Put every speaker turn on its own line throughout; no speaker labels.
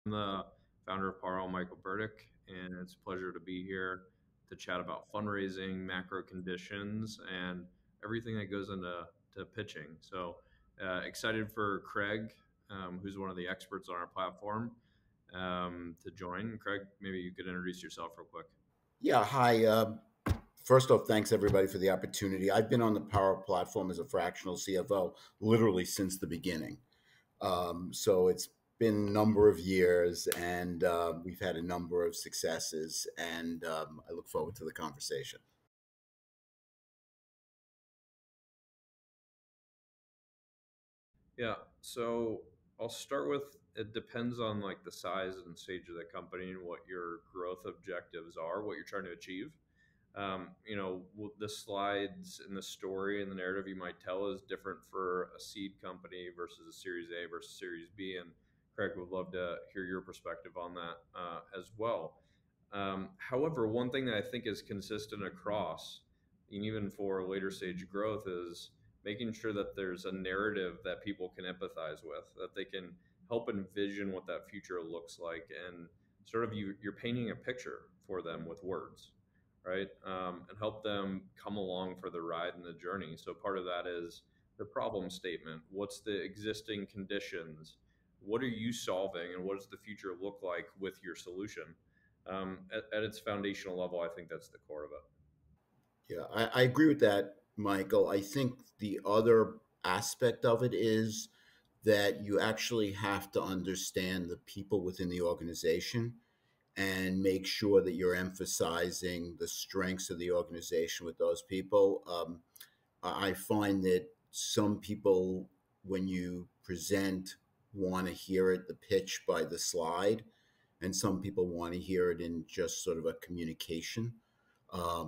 I'm the founder of Paro, Michael Burdick, and it's a pleasure to be here to chat about fundraising, macro conditions, and everything that goes into pitching. So excited for Craig, who's one of the experts on our platform, to join. Craig, maybe you could introduce yourself real quick.
Yeah, hi. First off, thanks everybody for the opportunity. I've been on the Power platform as a fractional CFO literally since the beginning. So it's been a number of years, and we've had a number of successes, and I look forward to the conversation.
Yeah, so I'll start with it depends on like the size and stage of the company and what your growth objectives are, what you're trying to achieve. The slides and the story and the narrative you might tell is different for a seed company versus a Series A versus Series B. And Craig would love to hear your perspective on that as well. However, one thing that I think is consistent across, and even for later stage growth, is making sure that there's a narrative that people can empathize with, that they can help envision what that future looks like, and sort of you're painting a picture for them with words, right? And help them come along for the ride and the journey. So part of that is the problem statement. What's the existing conditions? What are you solving, and what does the future look like with your solution? At its foundational level, I think that's the core of it.
Yeah, I agree with that, Michael. I think the other aspect of it is that you actually have to understand the people within the organization and make sure that you're emphasizing the strengths of the organization with those people. I find that some people, when you present, want to hear it, the pitch by the slide, and some people want to hear it in just sort of a communication,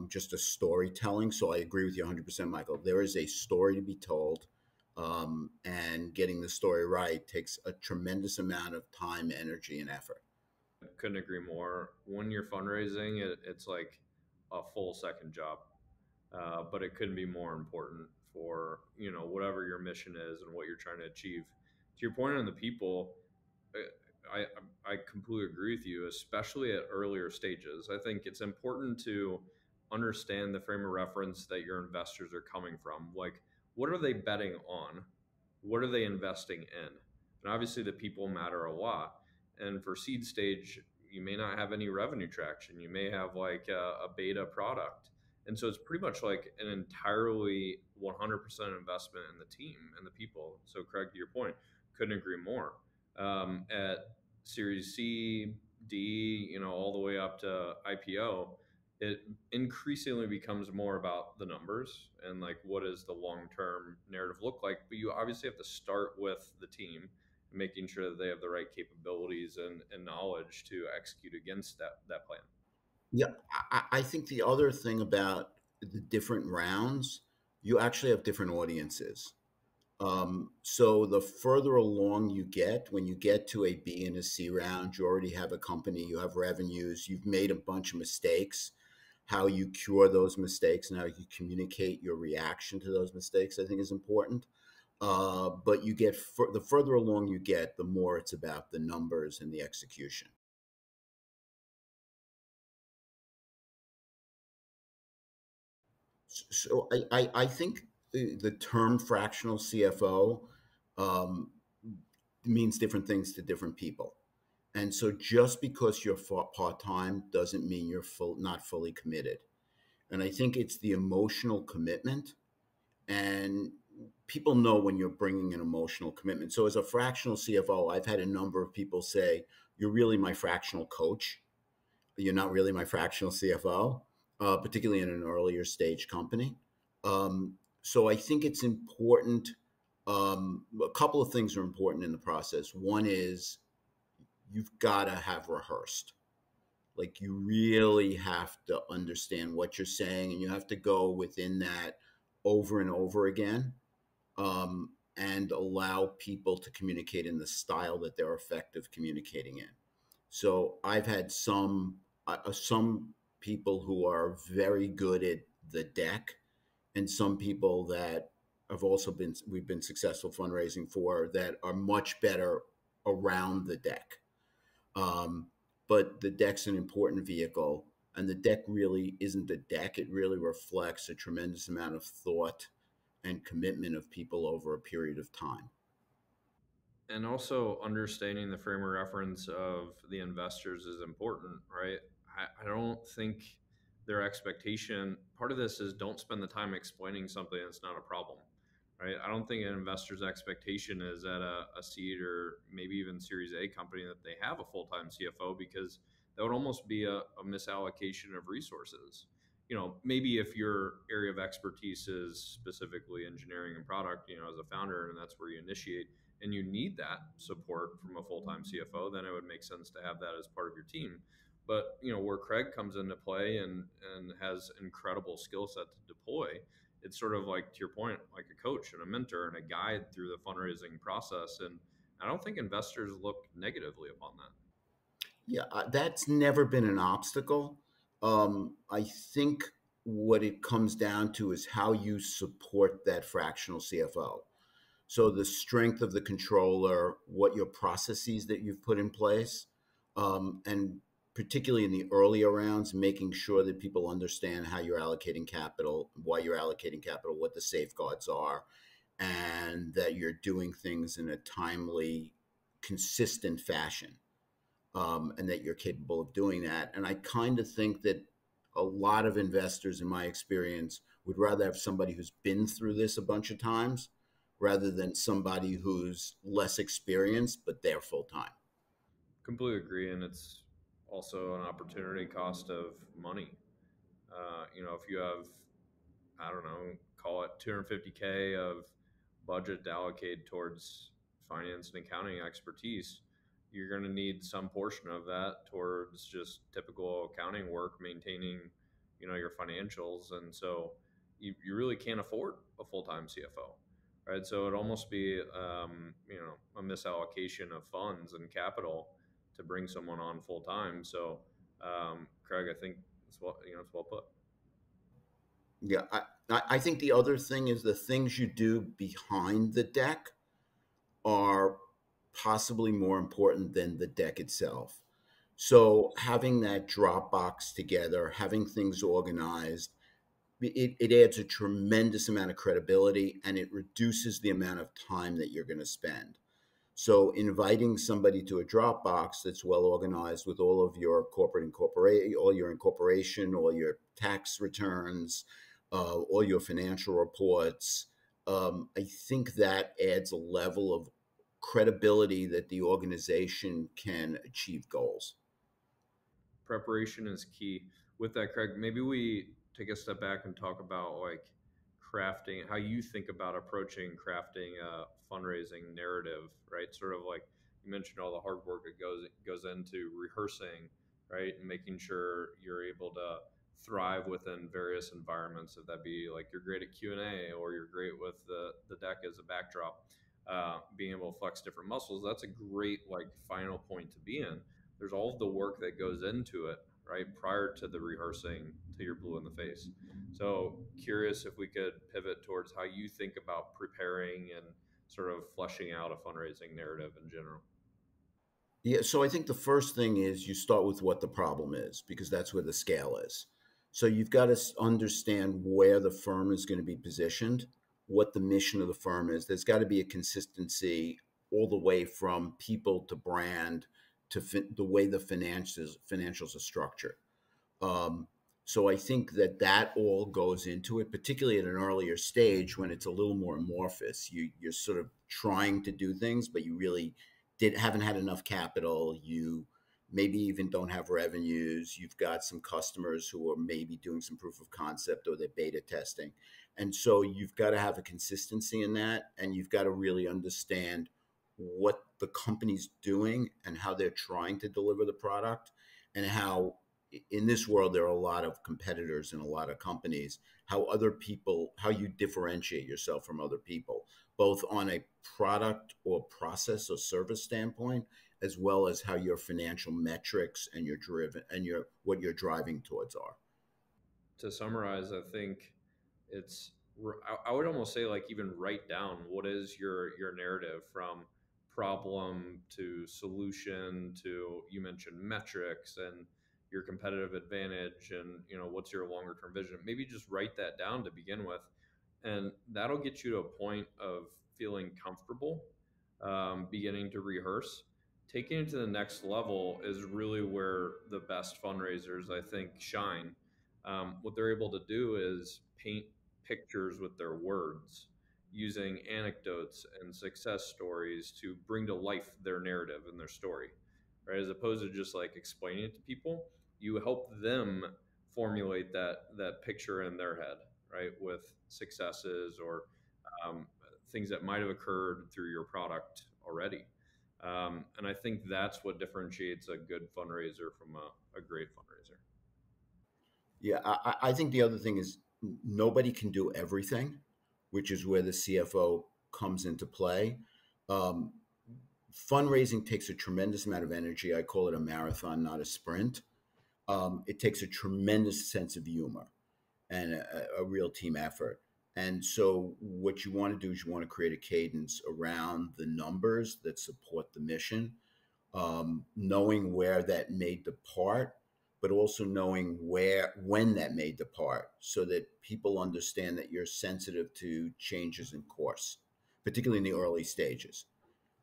just a storytelling. So I agree with you 100%, Michael. There is a story to be told, and getting the story right takes a tremendous amount of time, energy, and effort.
Couldn't agree more. When you're fundraising, it's like a full second job, but it couldn't be more important for whatever your mission is and what you're trying to achieve. To your point on the people, I completely agree with you, especially at earlier stages. I think it's important to understand the frame of reference that your investors are coming from. Like, what are they betting on? What are they investing in? And obviously, the people matter a lot. And for seed stage, you may not have any revenue traction. You may have like a beta product. And so it's pretty much like an entirely 100% investment in the team and the people. So, Craig, to your point, couldn't agree more. At Series C, D, all the way up to IPO, it increasingly becomes more about the numbers and like what does the long-term narrative look like. But you obviously have to start with the team, making sure that they have the right capabilities and knowledge to execute against that plan.
Yeah, I think the other thing about the different rounds, you actually have different audiences. So the further along you get, when you get to a B and a C round, you already have a company, you have revenues, you've made a bunch of mistakes. How you cure those mistakes and how you communicate your reaction to those mistakes, I think, is important. But you get the further along you get, the more it's about the numbers and the execution. So I think the term fractional CFO um, means different things to different people. And so just because you're part time doesn't mean you're not fully committed. And I think it's the emotional commitment. And people know when you're bringing an emotional commitment. So as a fractional CFO, I've had a number of people say, "You're really my fractional coach. You're not really my fractional CFO," particularly in an earlier stage company. So I think it's important. A couple of things are important in the process. One is you've got to have rehearsed. Like you really have to understand what you're saying, and you have to go within that over and over again, and allow people to communicate in the style that they're effective communicating in. So I've had some people who are very good at the deck, and some people that have also been we've been successful fundraising for that are much better around the deck. Um, but the deck's an important vehicle, and the deck really isn't a deck. It really reflects a tremendous amount of thought and commitment of people over a period of time.
And also understanding the frame of reference of the investors is important, right? I don't think their expectation, part of this is don't spend the time explaining something that's not a problem, right? I don't think an investor's expectation is at a seed or maybe even Series A company that they have a full time CFO, because that would almost be a misallocation of resources. You know, maybe if your area of expertise is specifically engineering and product, you know, as a founder, and that's where you initiate, and you need that support from a full-time CFO, then it would make sense to have that as part of your team. But you know, where Craig comes into play and has incredible skill set to deploy, it's sort of like, to your point, like a coach and a mentor and a guide through the fundraising process. And I don't think investors look negatively upon that.
Yeah, that's never been an obstacle. I think what it comes down to is how you support that fractional CFO. So the strength of the controller, what your processes that you've put in place, and particularly in the earlier rounds, making sure that people understand how you're allocating capital, why you're allocating capital, what the safeguards are, and that you're doing things in a timely, consistent fashion, and that you're capable of doing that. And I kind of think that a lot of investors, in my experience, would rather have somebody who's been through this a bunch of times rather than somebody who's less experienced but they're full time.
Completely agree, and it's also an opportunity cost of money. You know, if you have, I don't know, call it 250K of budget to allocate towards finance and accounting expertise, you're going to need some portion of that towards just typical accounting work, maintaining, you know, your financials. And so you really can't afford a full-time CFO, right? So it'd almost be, you know, a misallocation of funds and capital to bring someone on full-time. So, Craig, I think it's well, you know, it's well put.
Yeah, I think the other thing is the things you do behind the deck are possibly more important than the deck itself. So having that Dropbox together, having things organized, it adds a tremendous amount of credibility and it reduces the amount of time that you're going to spend. So inviting somebody to a Dropbox that's well organized with all of your corporate incorporate, all your incorporation, all your tax returns, all your financial reports, I think that adds a level of credibility that the organization can achieve goals.
Preparation is key. With that, Craig, maybe we take a step back and talk about like crafting, how you think about approaching crafting a fundraising narrative, right? Sort of like you mentioned all the hard work that goes into rehearsing, right, and making sure you're able to thrive within various environments. If that be like you're great at Q&A or you're great with the deck as a backdrop, being able to flex different muscles. That's a great like final point to be in. There's all of the work that goes into it, right, prior to the rehearsing till you're blue in the face. So curious if we could pivot towards how you think about preparing and sort of fleshing out a fundraising narrative in general.
Yeah, so I think the first thing is you start with what the problem is because that's where the scale is. So you've got to understand where the firm is going to be positioned, what the mission of the firm is. There's got to be a consistency all the way from people to brand to the way the financials are structured. Um, so I think that that all goes into it, particularly at an earlier stage when it's a little more amorphous. You're sort of trying to do things, but you really haven't had enough capital. You maybe even don't have revenues. You've got some customers who are maybe doing some proof of concept or they're beta testing, and so you've got to have a consistency in that, and you've got to really understand what the company's doing and how they're trying to deliver the product and how in this world there are a lot of competitors and a lot of companies, how other people, how you differentiate yourself from other people, both on a product or process or service standpoint, as well as how your financial metrics and your driven and your what you're driving towards are.
To summarize, I think it's I would almost say like even write down what is your narrative from problem to solution to, you mentioned metrics and your competitive advantage and what's your longer term vision. Maybe just write that down to begin with, and that'll get you to a point of feeling comfortable, beginning to rehearse. Taking it to the next level is really where the best fundraisers, I think, shine. What they're able to do is paint pictures with their words, using anecdotes and success stories to bring to life their narrative and their story, right? As opposed to just like explaining it to people, you help them formulate that picture in their head, right? With successes or um, things that might have occurred through your product already. And I think that's what differentiates a good fundraiser from a great fundraiser.
Yeah, I think the other thing is nobody can do everything, which is where the CFO comes into play. Um, Fundraising takes a tremendous amount of energy. I call it a marathon, not a sprint. It takes a tremendous sense of humor and a real team effort. And so, what you want to do is you want to create a cadence around the numbers that support the mission, knowing where that may depart, but also knowing when that may depart, so that people understand that you're sensitive to changes in course, particularly in the early stages.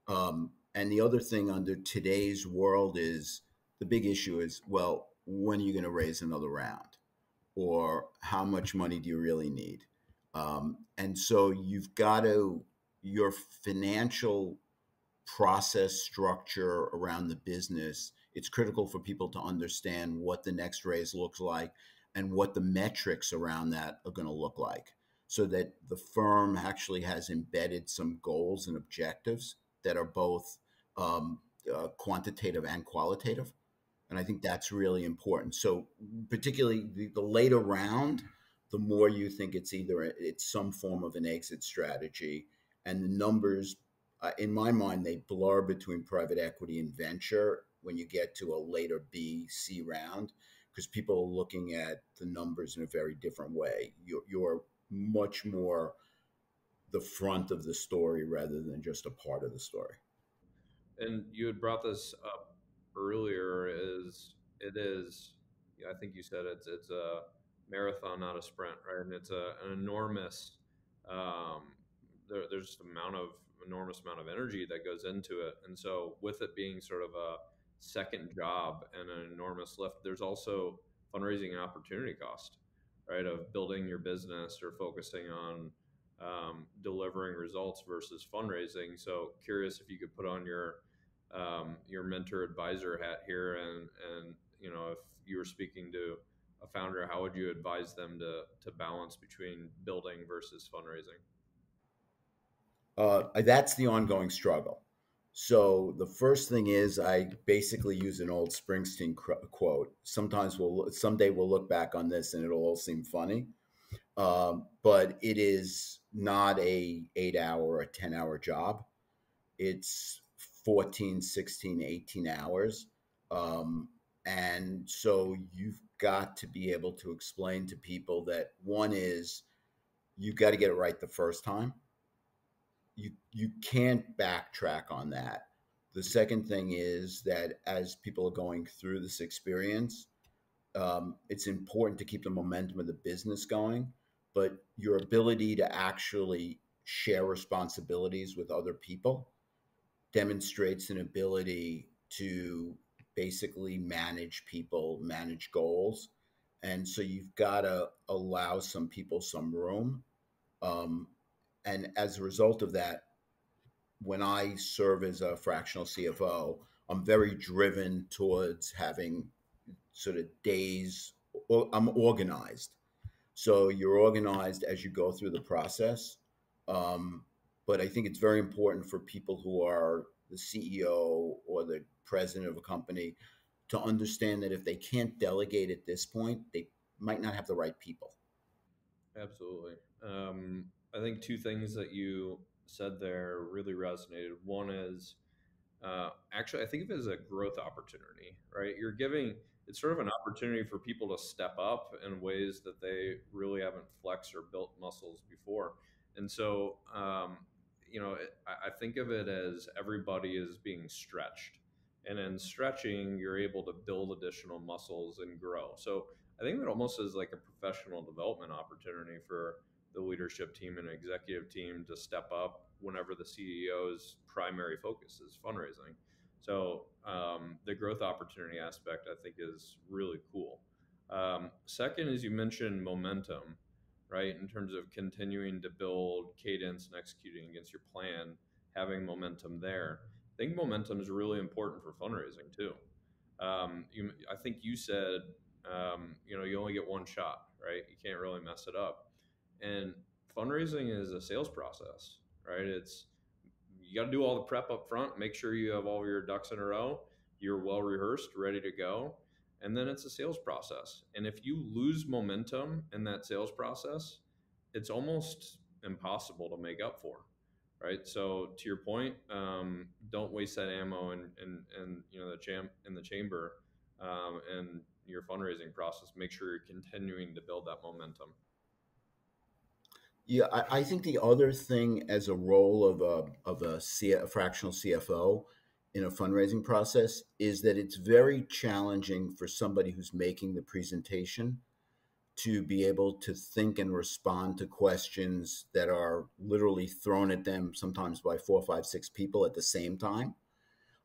And the other thing under today's world is the big issue is, well, when are you going to raise another round? Or how much money do you really need? And so you've got to, your financial process structure around the business, it's critical for people to understand what the next raise looks like and what the metrics around that are going to look like, so that the firm actually has embedded some goals and objectives that are both quantitative and qualitative. And I think that's really important. So particularly the later round, the more you think it's some form of an exit strategy, and the numbers, in my mind, they blur between private equity and venture when you get to a later B, C round, because people are looking at the numbers in a very different way. You're much more the front of the story rather than just a part of the story.
And you had brought this up earlier. Is it is? Yeah, I think you said it's a marathon, not a sprint, right? And it's an enormous. Um, there's just enormous amount of energy that goes into it, and so with it being sort of a second job and an enormous lift, there's also fundraising and opportunity cost, right? Of building your business or focusing on delivering results versus fundraising. So curious if you could put on your mentor advisor hat here, and if you were speaking to a founder, how would you advise them to balance between building versus fundraising?
That's the ongoing struggle. So the first thing is I basically use an old Springsteen quote. Someday we'll look back on this and it'll all seem funny, but it is not a 8 hour or a 10 hour job. It's 14, 16, 18 hours. Um, and so you've got to be able to explain to people that one is you've got to get it right the first time. You can't backtrack on that. The second thing is that as people are going through this experience, it's important to keep the momentum of the business going, but your ability to actually share responsibilities with other people demonstrates an ability to basically manage people, manage goals. And so you've got to allow some people some room. Um, and as a result of that, when I serve as a fractional CFO, I'm very driven towards having sort of days, I'm organized. So you're organized as you go through the process. Um, but I think it's very important for people who are the CEO or the president of a company to understand that if they can't delegate at this point, they might not have the right people.
Absolutely. I think two things that you said there really resonated. One is actually, I think of it as a growth opportunity, right? You're giving it's sort of an opportunity for people to step up in ways that they really haven't flexed or built muscles before. And so, I think of it as everybody is being stretched. And in stretching, you're able to build additional muscles and grow. So I think it almost is like a professional development opportunity for the leadership team and executive team to step up whenever the CEO's primary focus is fundraising. So the growth opportunity aspect, I think, is really cool. Second, as you mentioned, momentum, right? In terms of continuing to build cadence and executing against your plan, having momentum there. I think momentum is really important for fundraising too. I think you said, you only get one shot, right? You can't really mess it up. And fundraising is a sales process, right? You got to do all the prep up front, make sure you have all of your ducks in a row, you're well rehearsed, ready to go. And then it's a sales process. And if you lose momentum in that sales process, it's almost impossible to make up for, right? So to your point, don't waste that ammo and in the chamber, and your fundraising process. Make sure you're continuing to build that momentum.
Yeah, I think the other thing as a role a fractional CFO in a fundraising process is that it's very challenging for somebody who's making the presentation to be able to think and respond to questions that are literally thrown at them sometimes by four, five, six people at the same time.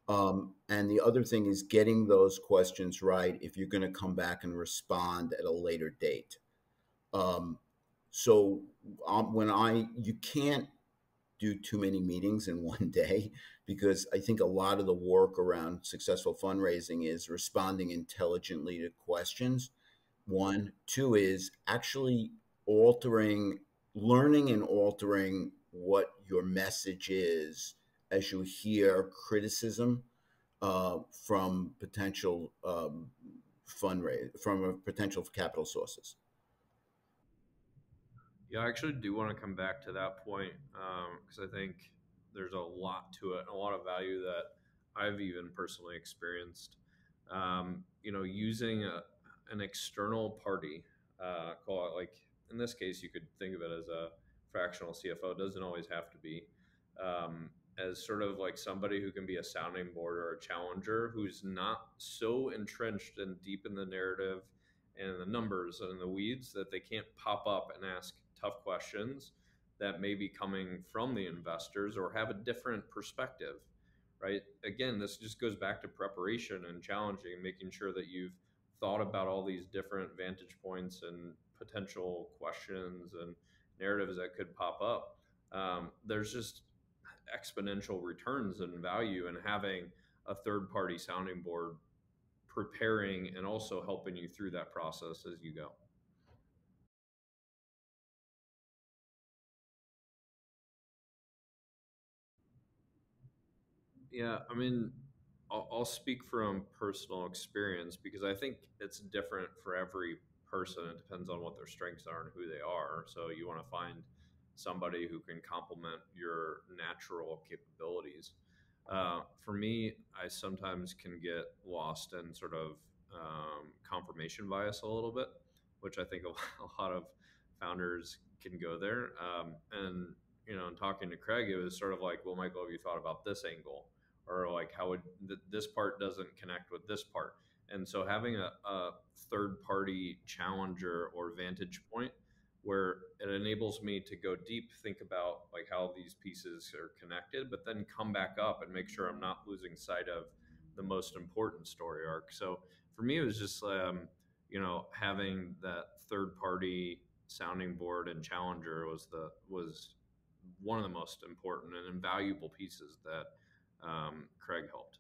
And the other thing is getting those questions right if you're going to come back and respond at a later date. Um, so you can't do too many meetings in one day because I think a lot of the work around successful fundraising is responding intelligently to questions. One, two is actually learning and altering what your message is as you hear criticism from potential from a potential capital sources.
Yeah, I actually do want to come back to that point, because I think there's a lot to it and a lot of value that I've even personally experienced. Using an external party, call it like in this case, you could think of it as a fractional CFO. It doesn't always have to be. As sort of like somebody who can be a sounding board or a challenger who's not so entrenched and deep in the narrative and the numbers and the weeds that they can't pop up and ask tough questions that may be coming from the investors or have a different perspective, right? Again, this just goes back to preparation and challenging, making sure that you've thought about all these different vantage points and potential questions and narratives that could pop up. There's just exponential returns and value in having a third party sounding board preparing and also helping you through that process as you go. Yeah, I mean, I'll speak from personal experience because I think it's different for every person. It depends on what their strengths are and who they are. So you want to find somebody who can complement your natural capabilities. For me, I sometimes can get lost in sort of confirmation bias a little bit, which I think a lot of founders can go there. In talking to Craig, it was sort of like, well, Michael, have you thought about this angle? Or like, how would this part doesn't connect with this part? And so having a third party challenger or vantage point where it enables me to go deep, think about like how these pieces are connected, but then come back up and make sure I'm not losing sight of the most important story arc. So for me, it was just having that third party sounding board and challenger was one of the most important and invaluable pieces that Craig helped.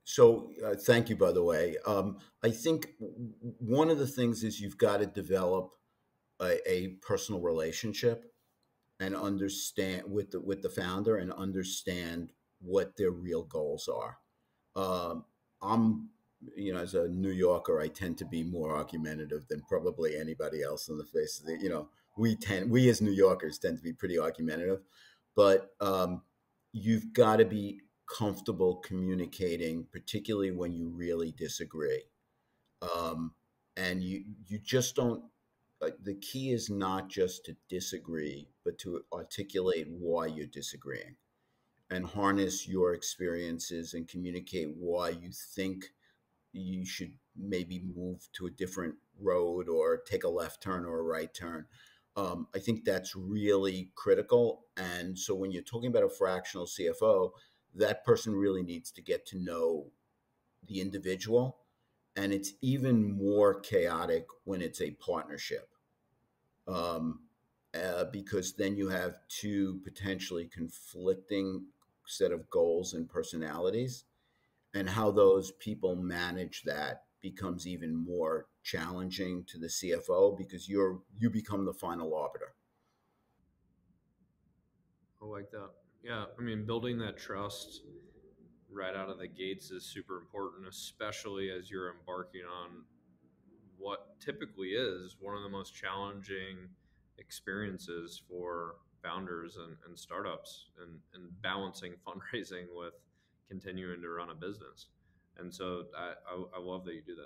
So thank you, by the way. I think one of the things is you've got to develop a personal relationship and understand with the founder and understand what their real goals are. I'm, as a New Yorker, I tend to be more argumentative than probably anybody else on the face of we as New Yorkers tend to be pretty argumentative, but you've got to be comfortable communicating, particularly when you really disagree. And you just don't the key is not just to disagree, but to articulate why you're disagreeing and harness your experiences and communicate why you think you should maybe move to a different road or take a left turn or a right turn. I think that's really critical. And so when you're talking about a fractional CFO, that person really needs to get to know the individual. And it's even more chaotic when it's a partnership, um, because then you have two potentially conflicting set of goals and personalities, and how those people manage that becomes even more challenging to the CFO because you become the final arbiter.
I like that. Yeah, I mean, building that trust right out of the gates is super important, especially as you're embarking on what typically is one of the most challenging experiences for founders and startups, and balancing fundraising with continuing to run a business. And so I love that you do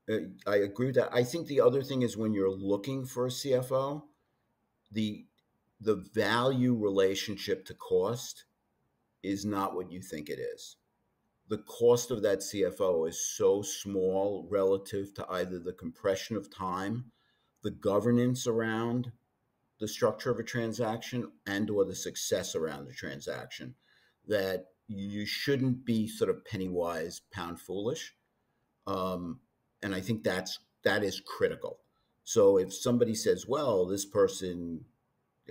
that.
I agree with that. I think the other thing is when you're looking for a CFO, the the value relationship to cost is not what you think it is. The cost of that CFO is so small relative to either the compression of time, the governance around the structure of a transaction, and or the success around the transaction, that you shouldn't be sort of penny wise pound foolish. um, and I think that is critical. So if somebody says, well, this person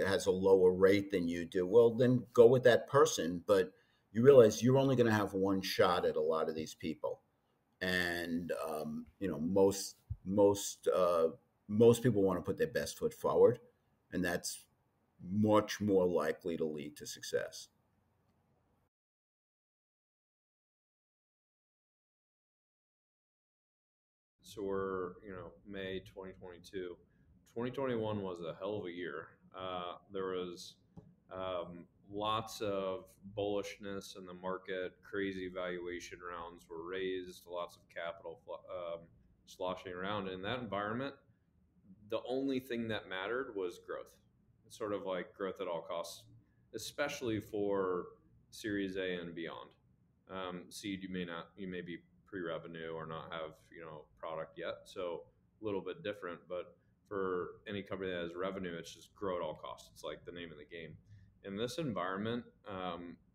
has a lower rate than you do, well, then go with that person. But you realize you're only going to have one shot at a lot of these people, and most people want to put their best foot forward, and that's much more likely to lead to success.
So we're, May 2022. 2021 was a hell of a year. There was lots of bullishness in the market. Crazy valuation rounds were raised. Lots of capital sloshing around. In that environment, the only thing that mattered was growth. It's sort of like growth at all costs, especially for Series A and beyond. Seed, you may be pre-revenue or not have product yet, so a little bit different. But for any company that has revenue, it's just grow at all costs. It's like the name of the game. In this environment,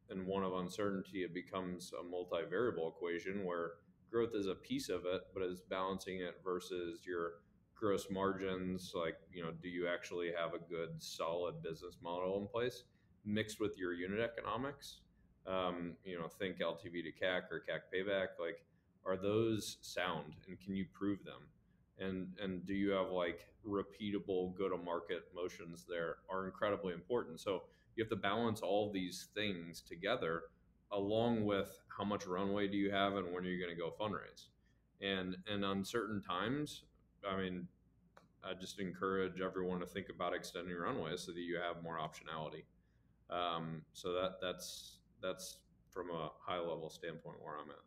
and one of uncertainty, it becomes a multivariable equation where growth is a piece of it, but it's balancing it versus your gross margins. Like, do you actually have a good solid business model in place mixed with your unit economics? Think LTV to CAC or CAC payback. Like, are those sound, and can you prove them? And do you have like repeatable go to market motions there are incredibly important. So you have to balance all these things together, along with how much runway do you have and when are you going to go fundraise. And uncertain times, I mean, I just encourage everyone to think about extending runways so that you have more optionality. So that's from a high level standpoint where I'm at.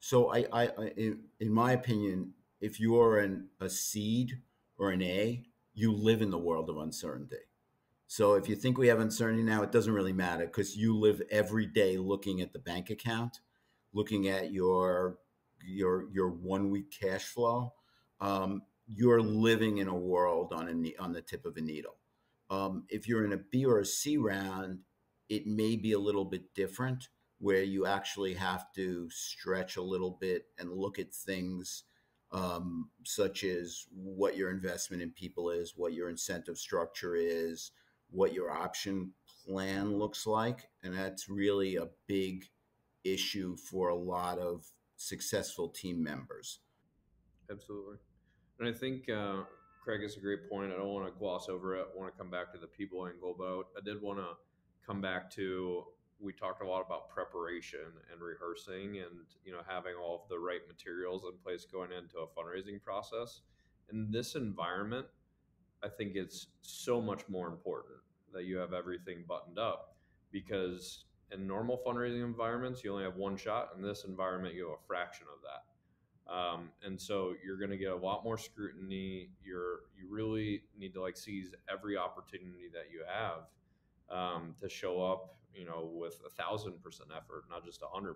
So in my opinion, if you're a seed or an A, you live in the world of uncertainty. So if you think we have uncertainty now, it doesn't really matter because you live every day looking at the bank account, looking at your 1 week cash flow. You're living in a world on the tip of a needle. If you're in a B or a C round, it may be a little bit different, where you actually have to stretch a little bit and look at things, such as what your investment in people is, what your incentive structure is, what your option plan looks like. And that's really a big issue for a lot of successful team members.
Absolutely. And I think Craig is a great point. I don't want to gloss over it. I want to come back to the people angle, but I did want to come back to, we talked a lot about preparation and rehearsing, and having all of the right materials in place going into a fundraising process. In this environment, I think it's so much more important that you have everything buttoned up, because in normal fundraising environments, you only have one shot. In this environment, you have a fraction of that. And so you're going to get a lot more scrutiny. You really need to like seize every opportunity that you have, to show up, with 1,000% effort, not just 100%.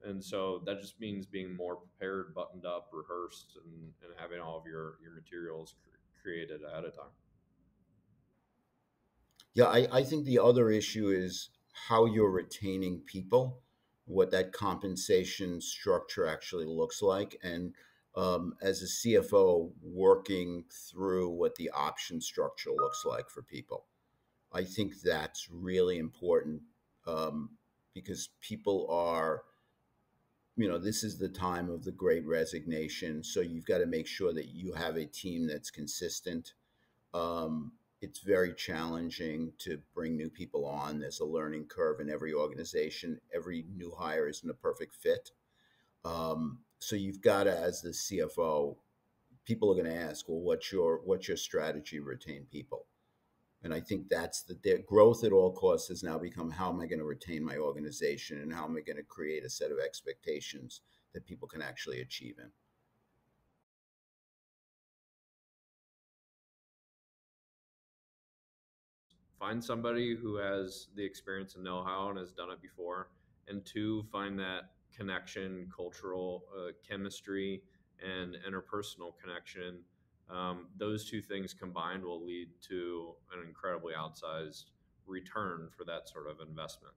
And so that just means being more prepared, buttoned up, rehearsed, and having all of your materials created ahead of time.
Yeah, I think the other issue is how you're retaining people, what that compensation structure actually looks like. And as a CFO, working through what the option structure looks like for people. I think that's really important, um, because people are, this is the time of the great resignation. So you've got to make sure that you have a team that's consistent. It's very challenging to bring new people on. There's a learning curve in every organization. Every new hire isn't a perfect fit. So you've got to, as the CFO, people are going to ask, well, what's your strategy to retain people? And I think that's the growth at all costs has now become, how am I going to retain my organization, and how am I going to create a set of expectations that people can actually achieve in.
Find somebody who has the experience and know-how and has done it before. And two, find that connection, cultural chemistry, and interpersonal connection. Those two things combined will lead to an incredibly outsized return for that sort of investment.